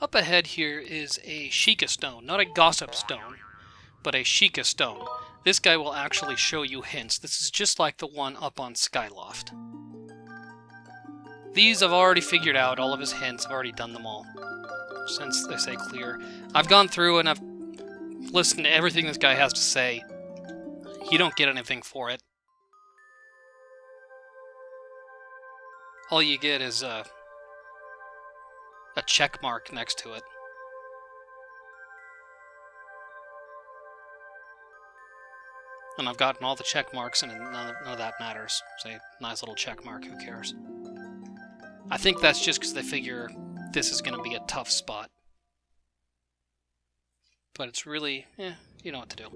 Up ahead here is a Sheikah stone, not a gossip stone, but a Sheikah stone. This guy will actually show you hints. This is just like the one up on Skyloft. These I've already figured out, all of his hints, I've already done them all. Since they say clear. I've gone through and I've listened to everything this guy has to say. You don't get anything for it. All you get is a check mark next to it. And I've gotten all the check marks and none of that matters. Say, nice little check mark, who cares? I think that's just because they figure this is going to be a tough spot. But it's really, you know what to do.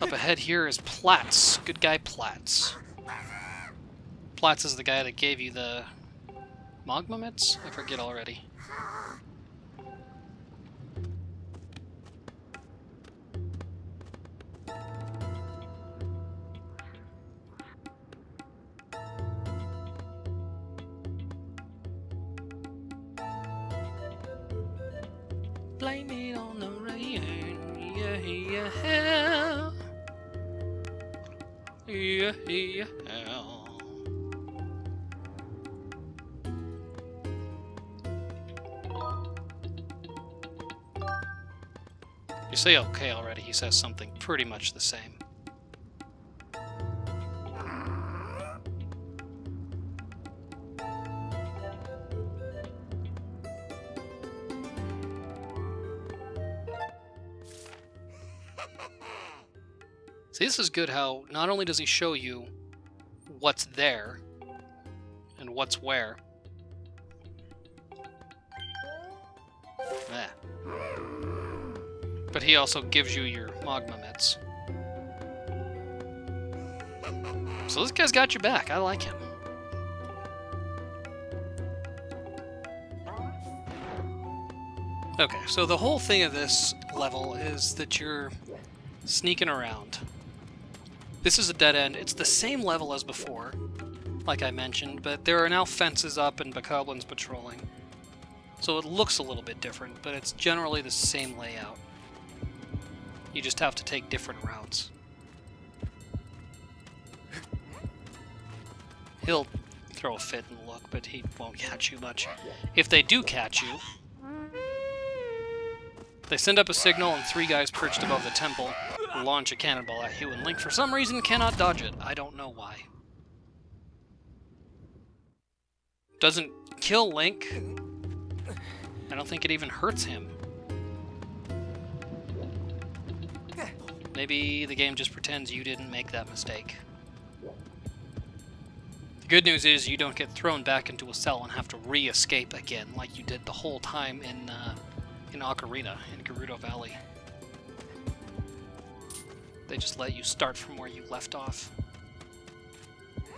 Up ahead here is Platz. Good guy Platz. Platz is the guy that gave you the magma mitts? I forget already. Blame it on the rain, yeah, yeah, yeah, yeah. You say okay already, he says something pretty much the same. See, this is good how not only does he show you what's there and what's where. But he also gives you your magma mitts. So this guy's got your back. I like him. Okay, so the whole thing of this level is that you're sneaking around. This is a dead end. It's the same level as before, like I mentioned, but there are now fences up and bokoblins patrolling. So it looks a little bit different, but it's generally the same layout. You just have to take different routes. He'll throw a fit and look, but he won't catch you much. If they do catch you, they send up a signal and 3 guys perched above the temple launch a cannonball at you, and Link for some reason cannot dodge it. I don't know why. Doesn't kill Link. I don't think it even hurts him. Maybe the game just pretends you didn't make that mistake. The good news is you don't get thrown back into a cell and have to re-escape again like you did the whole time in Ocarina, in Gerudo Valley. They just let you start from where you left off.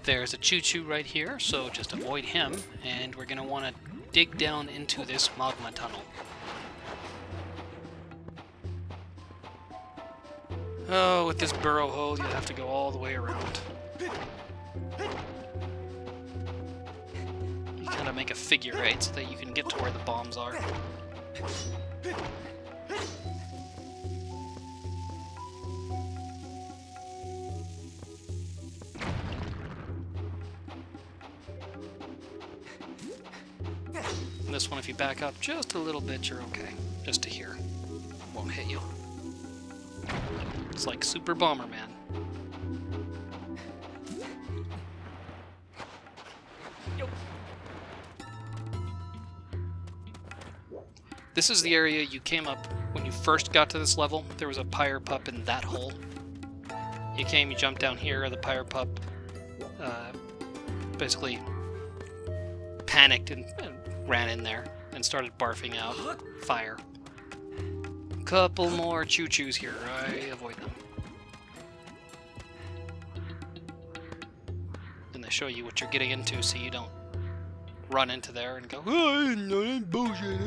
There's a choo-choo right here, so just avoid him, and we're going to want to dig down into this magma tunnel. Oh, with this burrow hole, you have to go all the way around. You kind of make a figure eight so that you can get to where the bombs are. And this one, if you back up just a little bit, you're okay. Just to here. Won't hit you. It's like Super Bomberman. This is the area you came up when you first got to this level. There was a pyre pup in that hole. You came, you jumped down here, the pyre pup basically panicked and ran in there and started barfing out fire. Couple more choo-choos here. I avoid them. And they show you what you're getting into so you don't run into there and go, oh, no, that's bullshit.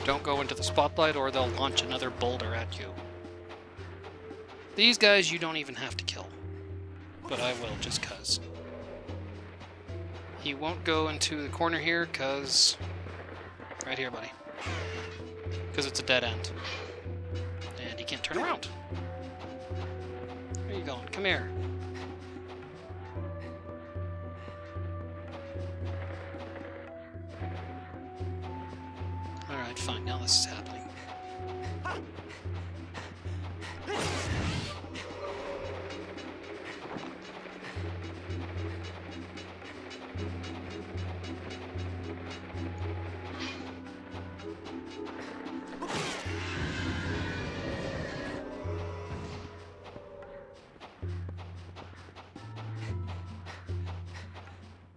Don't go into the spotlight or they'll launch another boulder at you. These guys you don't even have to kill. But I will, just cuz. He won't go into the corner here, cuz... Right here, buddy. Because it's a dead end. And he can't turn around. Where are you going? Come here. Alright, fine. Now this is happening.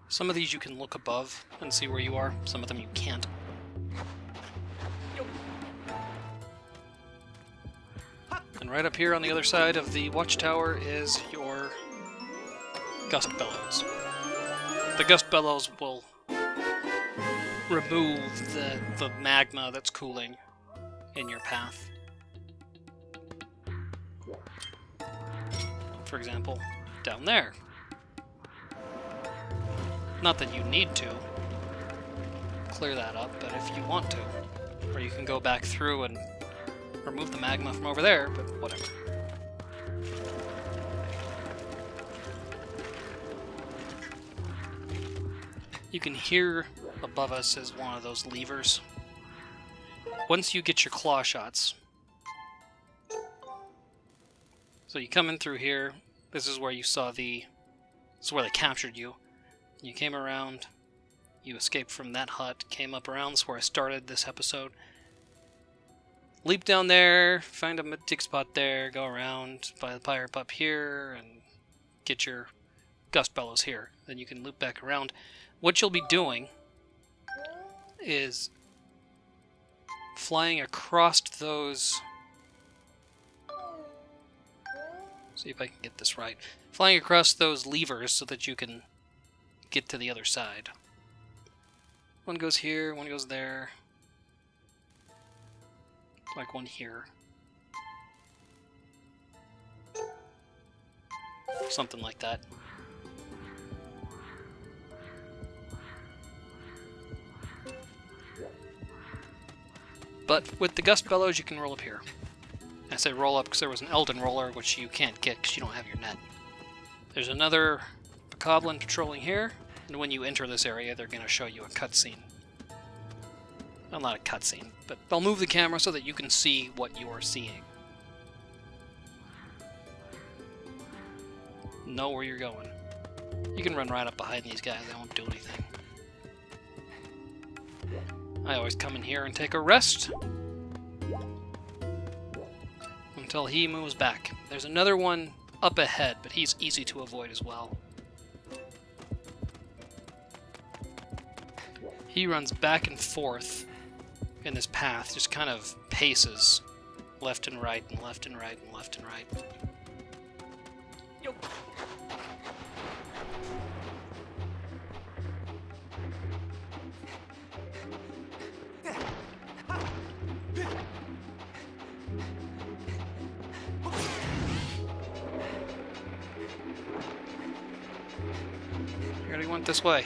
Some of these you can look above and see where you are. Some of them you can't. And right up here on the other side of the watchtower is your gust bellows. The gust bellows will remove the magma that's cooling in your path. For example, down there. Not that you need to clear that up, but if you want to. Or you can go back through and remove the magma from over there, but whatever. You can hear above us is one of those levers. Once you get your claw shots, so you come in through here, this is where you saw this is where they captured you. You came around, you escaped from that hut, came up around, that's where I started this episode. Leap down there, find a dig spot there, go around, buy the pipe up here, and get your gust bellows here. Then you can loop back around. What you'll be doing is flying across those... See if I can get this right. Flying across those levers so that you can get to the other side. One goes here, one goes there. Like one here. Something like that. But with the gust bellows you can roll up here. I say roll up because there was an Elden roller which you can't get because you don't have your net. There's another Bokoblin patrolling here, and when you enter this area they're going to show you a cutscene. Well, not a cutscene, but they'll move the camera so that you can see what you are seeing. Know where you're going. You can run right up behind these guys, they won't do anything. I always come in here and take a rest until he moves back. There's another one up ahead, but he's easy to avoid as well. He runs back and forth in this path, just kind of paces left and right and left and right and left and right. Yo. You already went this way.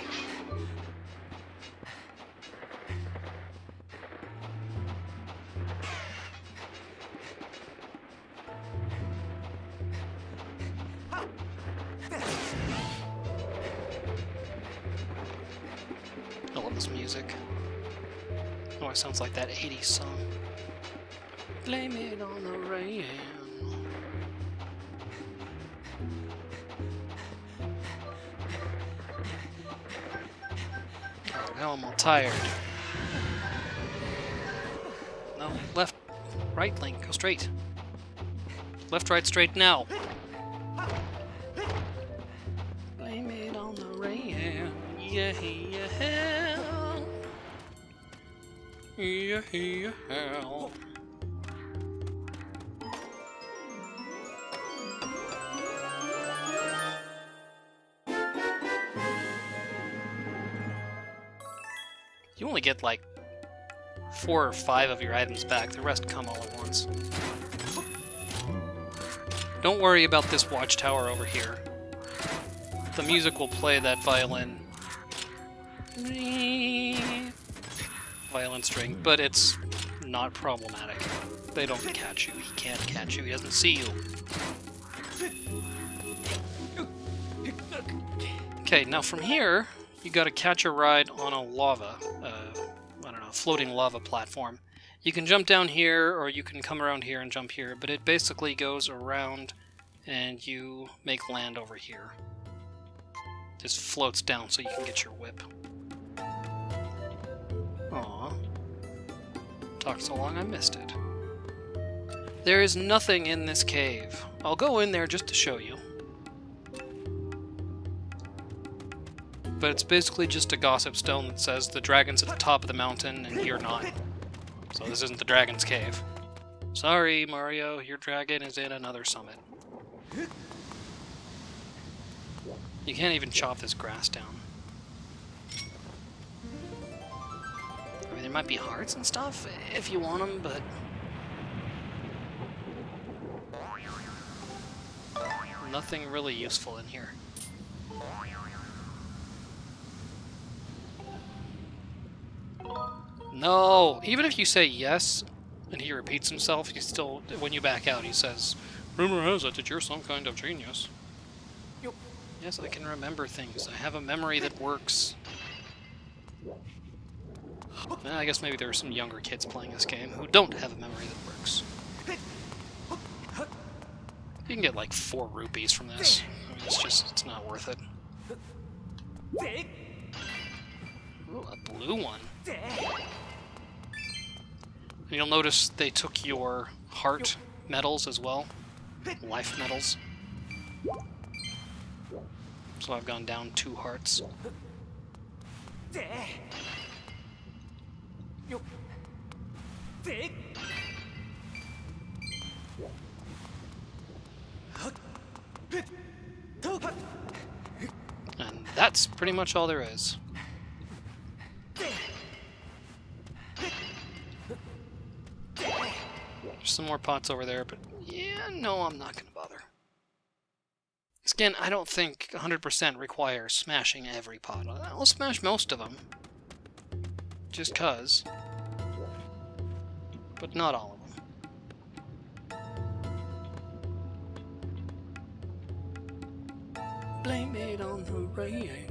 I love this music. Oh, it sounds like that 80s song. Blame it on the rain. Oh, now I'm all tired. No, left, right, Link, go straight. Left, right, straight now. Blame it on the rain. Yeah, yeah. Yeah, yeah. You only get like 4 or 5 of your items back. The rest come all at once. Don't worry about this watchtower over here. The music will play that violin string, but it's not problematic. They don't catch you. He can't catch you. He doesn't see you. Okay, now from here, you gotta catch a ride on a lava, I don't know, floating lava platform. You can jump down here, or you can come around here and jump here, but it basically goes around and you make land over here. Just floats down so you can get your whip. Aww. Talked so long I missed it. There is nothing in this cave. I'll go in there just to show you. But it's basically just a gossip stone that says the dragon's at the top of the mountain and you're not. So this isn't the dragon's cave. Sorry, Mario, your dragon is in another summit. You can't even chop this grass down. I mean, there might be hearts and stuff if you want them, but... nothing really useful in here. No! Even if you say yes, and he repeats himself, he still, when you back out, he says, "Rumor has it that you're some kind of genius." Yes, I can remember things. I have a memory that works. I guess maybe there are some younger kids playing this game who don't have a memory that works. You can get like 4 rupees from this. I mean, it's not worth it. Ooh, a blue one. And you'll notice they took your heart medals as well. Life medals. So I've gone down 2 hearts. And that's pretty much all there is. There's some more pots over there, but yeah, no, I'm not going to bother. Again, I don't think 100% requires smashing every pot. I'll smash most of them. Just 'cause. But not all of them. Blame it on the rain.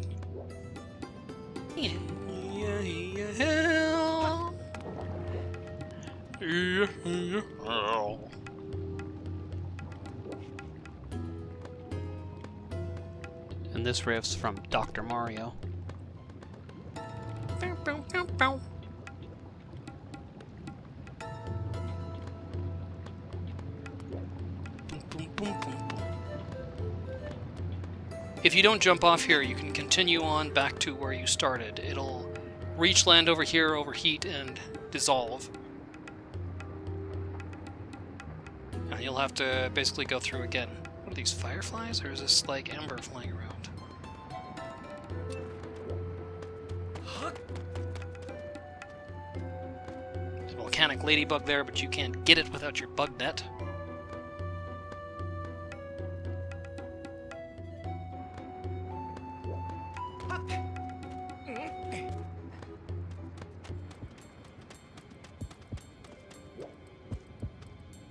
Yeah, yeah, yeah. Yeah, yeah. And this riff's from Dr. Mario. If you don't jump off here, you can continue on back to where you started. It'll reach land over here, overheat, and dissolve. And you'll have to basically go through again. What are these, fireflies? Or is this like ember flying around? There's a volcanic ladybug there, but you can't get it without your bug net.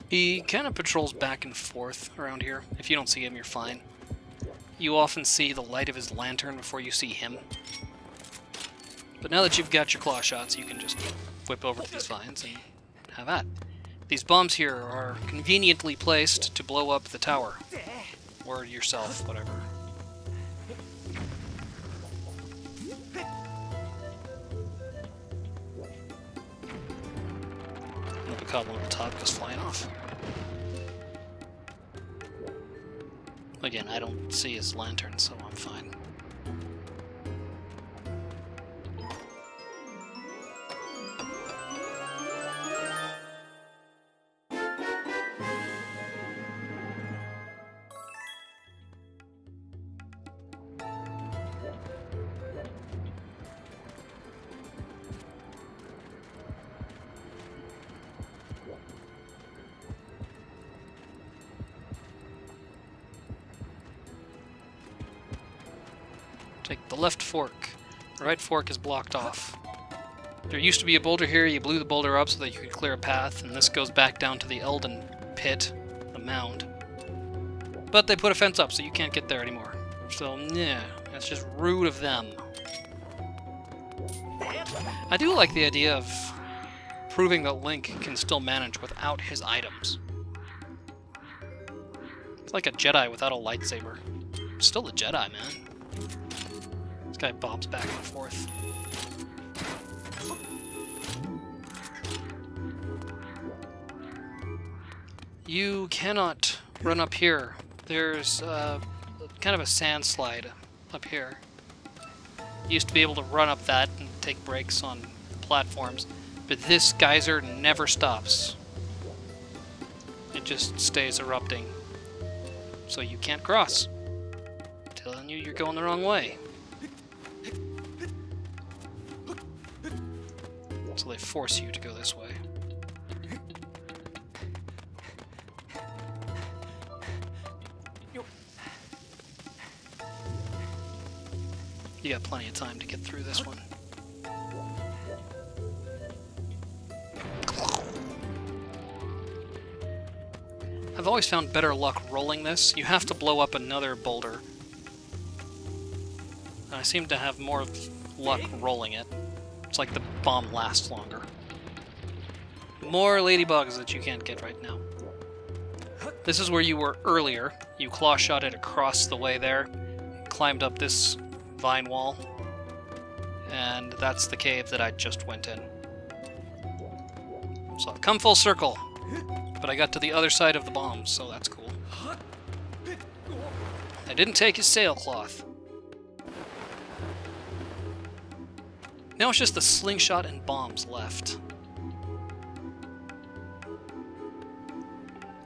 He kind of patrols back and forth around here. If you don't see him, you're fine. You often see the light of his lantern before you see him. But now that you've got your claw shots, you can just whip over to these vines and have at. These bombs here are conveniently placed to blow up the tower. Or yourself, whatever. And the cobble on the top goes flying off. Again, I don't see his lantern, so I'm fine. Take the left fork. The right fork is blocked off. There used to be a boulder here, you blew the boulder up so that you could clear a path, and this goes back down to the Elden pit, the mound. But they put a fence up, so you can't get there anymore. So, yeah, that's just rude of them. I do like the idea of proving that Link can still manage without his items. It's like a Jedi without a lightsaber. Still a Jedi, man. This guy bobs back and forth. You cannot run up here. There's kind of a sand slide up here. You used to be able to run up that and take breaks on platforms, but this geyser never stops. It just stays erupting. So you can't cross. I'm telling you, you're going the wrong way. So they force you to go this way. You got plenty of time to get through this one. I've always found better luck rolling this. You have to blow up another boulder. And I seem to have more luck rolling it. It's like the bomb lasts longer. More ladybugs that you can't get right now. This is where you were earlier. You claw shot it across the way there, climbed up this vine wall, and that's the cave that I just went in. So I've come full circle, but I got to the other side of the bombs, so that's cool. I didn't take his sailcloth. Now it's just the slingshot and bombs left.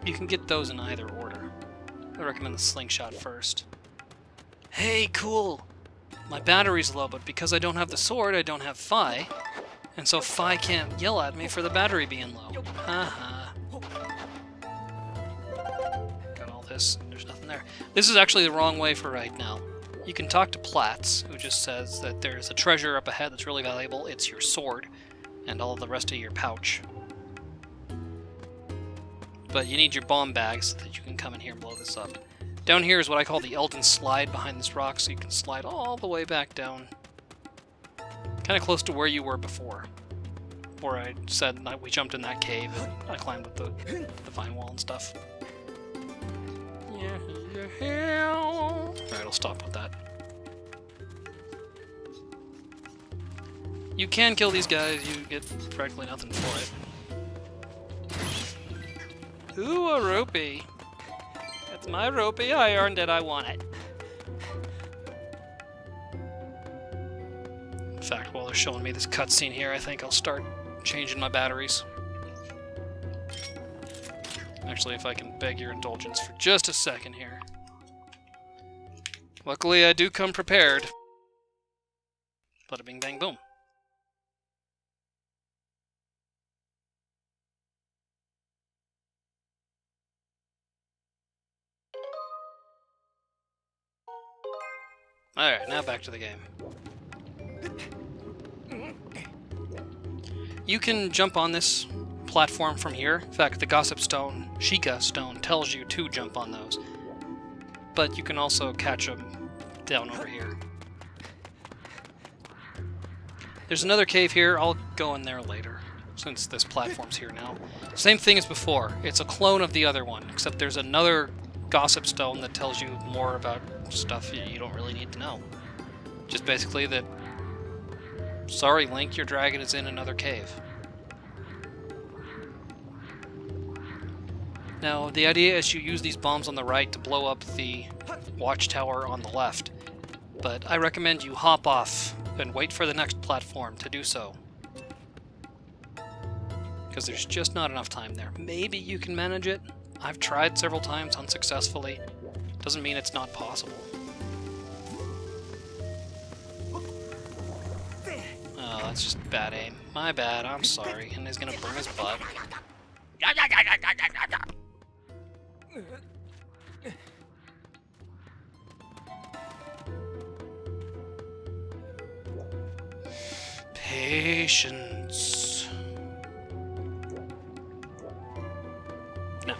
You can get those in either order. I recommend the slingshot first. Hey, cool! My battery's low, but because I don't have the sword, I don't have Fi. And so Fi can't yell at me for the battery being low. Haha. Got all this, and there's nothing there. This is actually the wrong way for right now. You can talk to Platts, who just says that there's a treasure up ahead that's really valuable. It's your sword, and all of the rest of your pouch. But you need your bomb bag so that you can come in here and blow this up. Down here is what I call the Elden slide behind this rock, so you can slide all the way back down. Kind of close to where you were before. Where I said we jumped in that cave and I climbed up the vine wall and stuff. Alright, I'll stop with that. You can kill these guys, you get practically nothing for it. Ooh, a rupee. That's my rupee, I earned it, I want it. In fact, while they're showing me this cutscene here, I think I'll start changing my batteries. Actually, if I can beg your indulgence for just a second here. Luckily, I do come prepared. Bada bing bang boom. Alright, now back to the game. You can jump on this platform from here. In fact, the Gossip Stone, Sheikah Stone, tells you to jump on those. But you can also catch them down over here. There's another cave here. I'll go in there later, since this platform's here now. Same thing as before. It's a clone of the other one, except there's another Gossip Stone that tells you more about stuff you don't really need to know. Just basically that, sorry Link, your dragon is in another cave. Now, the idea is you use these bombs on the right to blow up the watchtower on the left, but I recommend you hop off and wait for the next platform to do so. Because there's just not enough time there. Maybe you can manage it. I've tried several times unsuccessfully. Doesn't mean it's not possible. Oh, that's just bad aim. My bad, I'm sorry. And he's gonna burn his butt. Patience. No.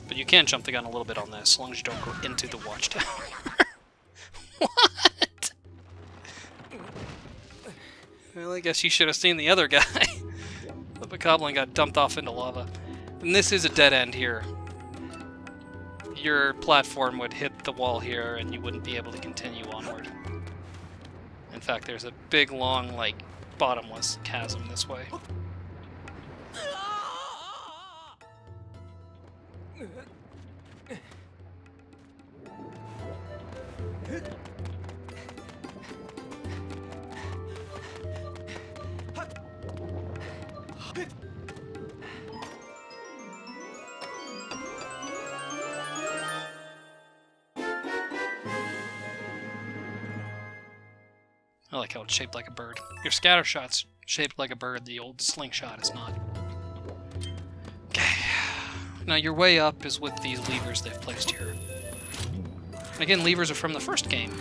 But you can jump the gun a little bit on this, as long as you don't go into the watchtower. What? Well, I guess you should have seen the other guy. The bokoblin got dumped off into lava. And this is a dead end here. Your platform would hit the wall here, and you wouldn't be able to continue onward. In fact, there's a big, long, like, bottomless chasm this way. I like how it's shaped like a bird. Your scatter shot's shaped like a bird, the old slingshot is not. Okay. Now your way up is with these levers they've placed here. And again, levers are from the first game.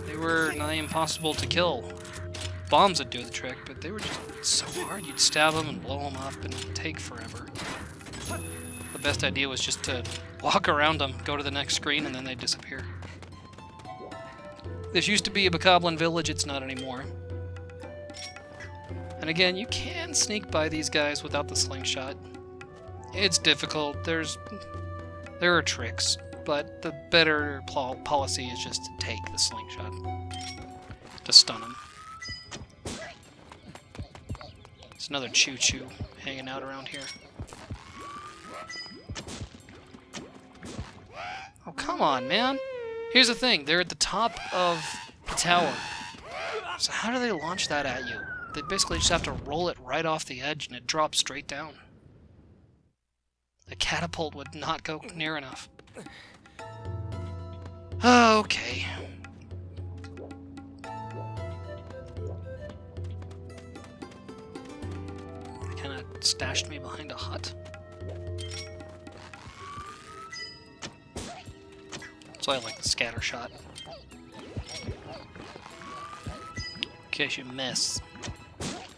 They were nigh impossible to kill. Bombs would do the trick, but they were just so hard. You'd stab them and blow them up, and it'd take forever. The best idea was just to walk around them, go to the next screen, and then they'd disappear. This used to be a bokoblin village, it's not anymore. And again, you can sneak by these guys without the slingshot. It's difficult, there are tricks, but the better policy is just to take the slingshot. To stun them. There's another choo-choo hanging out around here. Oh, come on, man! Here's the thing, they're at the top of the tower. So how do they launch that at you? They basically just have to roll it right off the edge and it drops straight down. The catapult would not go near enough. Okay. They kind of stashed me behind a hut. So I like the scatter shot. In case you miss,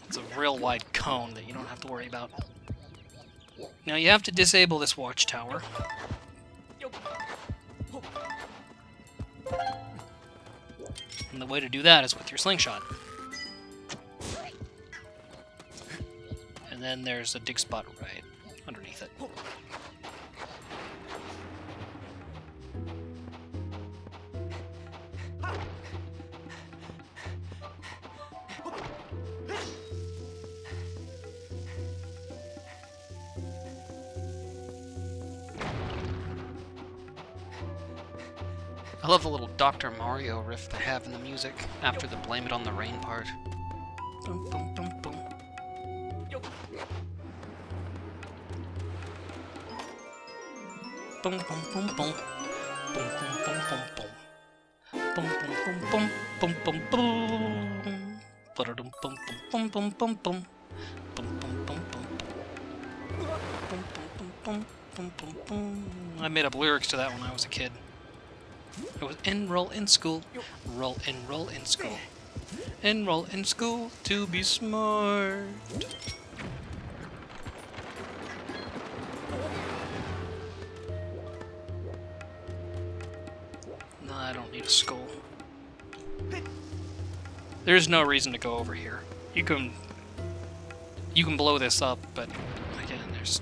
it's a real wide cone that you don't have to worry about. Now you have to disable this watchtower. And the way to do that is with your slingshot. And then there's a dig spot right underneath it. I love the little Dr. Mario riff they have in the music after the Blame It on the Rain part. Boom, boom, boom, boom. Boom, boom, boom, boom. Boom, boom, boom, boom, boom. Boom, boom, boom, boom, boom, boom, boom. Ba-da-dum, boom, boom, boom, boom, boom. Boom, boom, boom, boom. Boom, boom, boom, boom, boom, boom. I made up lyrics to that when I was a kid. It was enroll in school, enroll in school, enroll in school to be smart. No, I don't need a skull. There's no reason to go over here. You can blow this up, but again, there's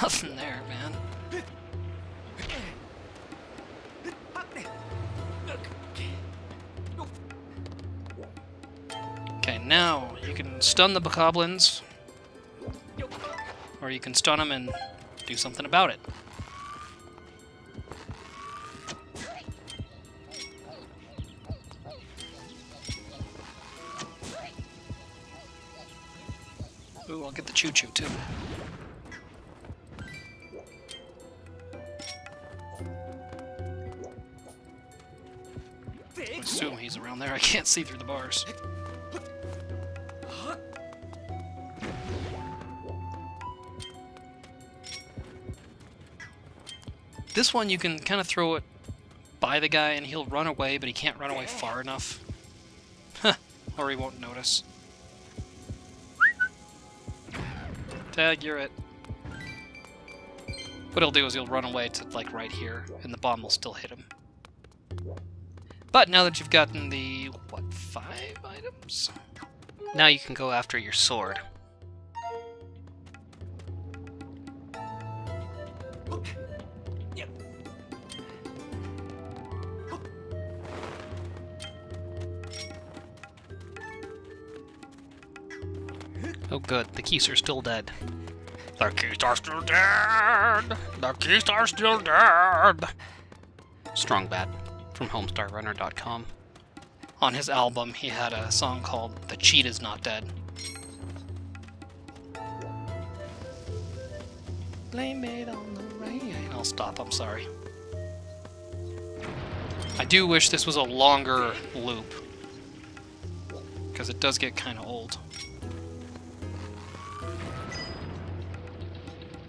nothing there, man. Okay, now you can stun the bokoblins, or you can stun them and do something about it. Ooh, I'll get the choo-choo too. I assume he's around there. I can't see through the bars. This one you can kind of throw it by the guy and he'll run away, but he can't run away far enough. or he won't notice. Tag, you're it. What he'll do is he'll run away to, like, right here, and the bomb will still hit him. But now that you've gotten the, what, 5 items? Now you can go after your sword. Oh good, the keys are still dead. The keys are still dead! The keys are still dead! Strong Bad from HomestarRunner.com. On his album, he had a song called The Cheat Is Not Dead. Blame it on the rain. I'll stop, I'm sorry. I do wish this was a longer loop, because it does get kind of old.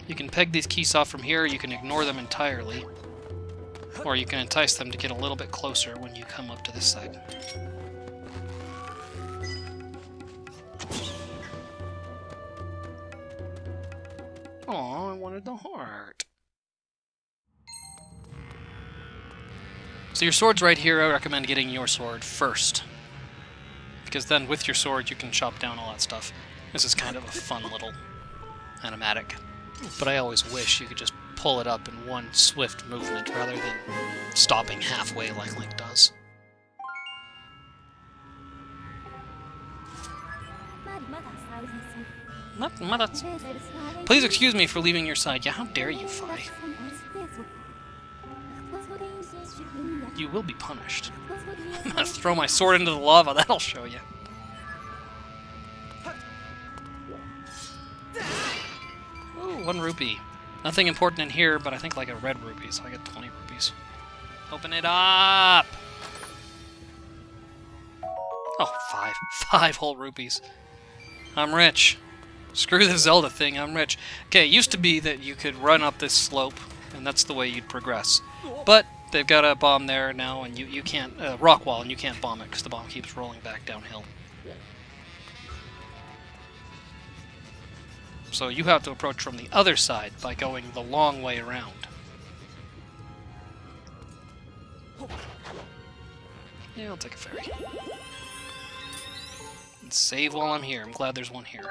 You can peg these keys off from here, you can ignore them entirely, or you can entice them to get a little bit closer when you come up to this side. Aw, I wanted the heart. So your sword's right here. I recommend getting your sword first, because then with your sword you can chop down all that stuff. This is kind of a fun little animatic. But I always wish you could just pull it up in one swift movement rather than stopping halfway like Link does. Please excuse me for leaving your side. Yeah, how dare you, Fi? You will be punished. I'm gonna throw my sword into the lava, that'll show you. Ooh, 1 rupee. Nothing important in here, but I think like a red rupee, so I get 20 rupees. Open it up! Oh, 5. 5 whole rupees. I'm rich. Screw the Zelda thing, I'm rich. Okay, it used to be that you could run up this slope, and that's the way you'd progress. But they've got a bomb there now, and you can't, rock wall, and you can't bomb it, because the bomb keeps rolling back downhill. So you have to approach from the other side by going the long way around. Yeah, I'll take a ferry. And save while I'm here. I'm glad there's one here.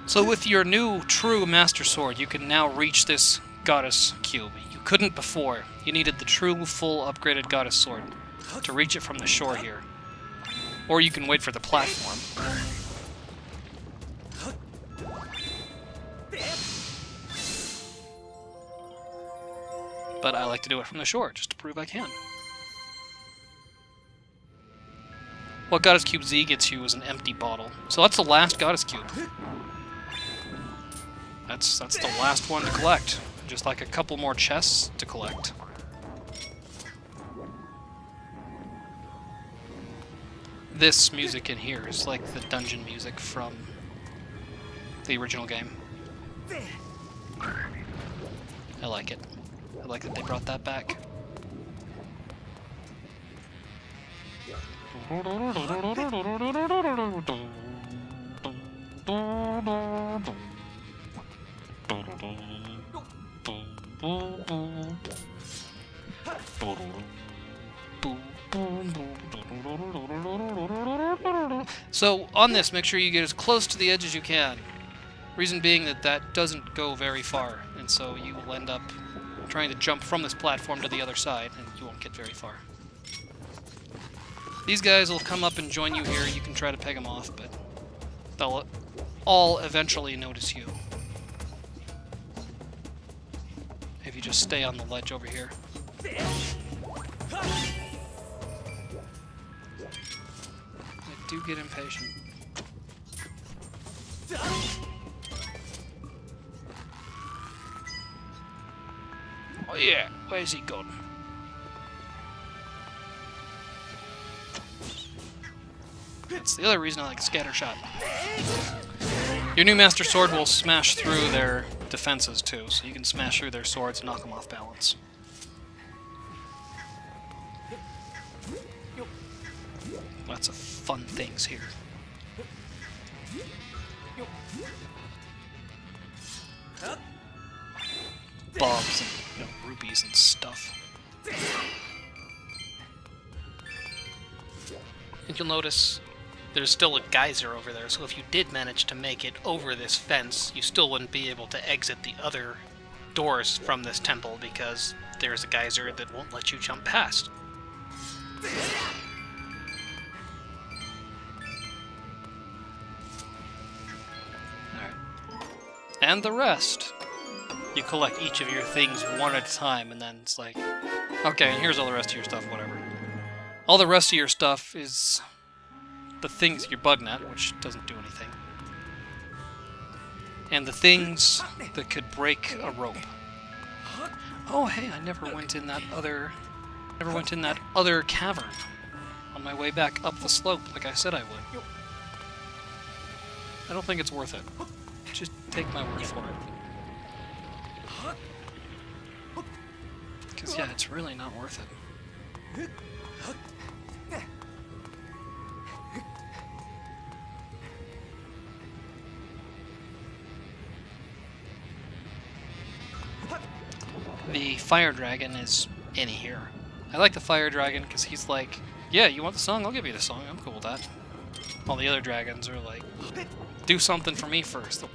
So with your new true Master Sword, you can now reach this Goddess Cube. You couldn't before. You needed the true, full, upgraded Goddess Sword to reach it from the shore here. Or you can wait for the platform. But I like to do it from the shore, just to prove I can. What Goddess Cube Z gets you is an empty bottle. So that's the last Goddess Cube. That's the last one to collect. Just like a couple more chests to collect. This music in here is like the dungeon music from the original game. I like it. I like that they brought that back. So on this, make sure you get as close to the edge as you can. Reason being that that doesn't go very far, and so you will end up trying to jump from this platform to the other side, and you won't get very far. These guys will come up and join you here. You can try to peg them off, but they'll all eventually notice you. If you just stay on the ledge over here. They do get impatient. Oh yeah, where's he gone? That's the other reason I like Scatter Shot. Your new Master Sword will smash through their defenses too, so you can smash through their swords and knock them off balance. Lots of fun things here. Bobs and rupees and stuff. And you'll notice there's still a geyser over there, so if you did manage to make it over this fence, you still wouldn't be able to exit the other doors from this temple because there's a geyser that won't let you jump past. Alright. And the rest. You collect each of your things one at a time, and then it's like, okay, and here's all the rest of your stuff, whatever. All the rest of your stuff is the things you're bugging at, which doesn't do anything. And the things that could break a rope. Oh, hey, I never went in that other cavern on my way back up the slope like I said I would. I don't think it's worth it. Just take my word for it. Because, yeah, it's really not worth it. The fire dragon is in here. I like the fire dragon because he's like, yeah, you want the song? I'll give you the song. I'm cool with that. All the other dragons are like, do something for me first. They'll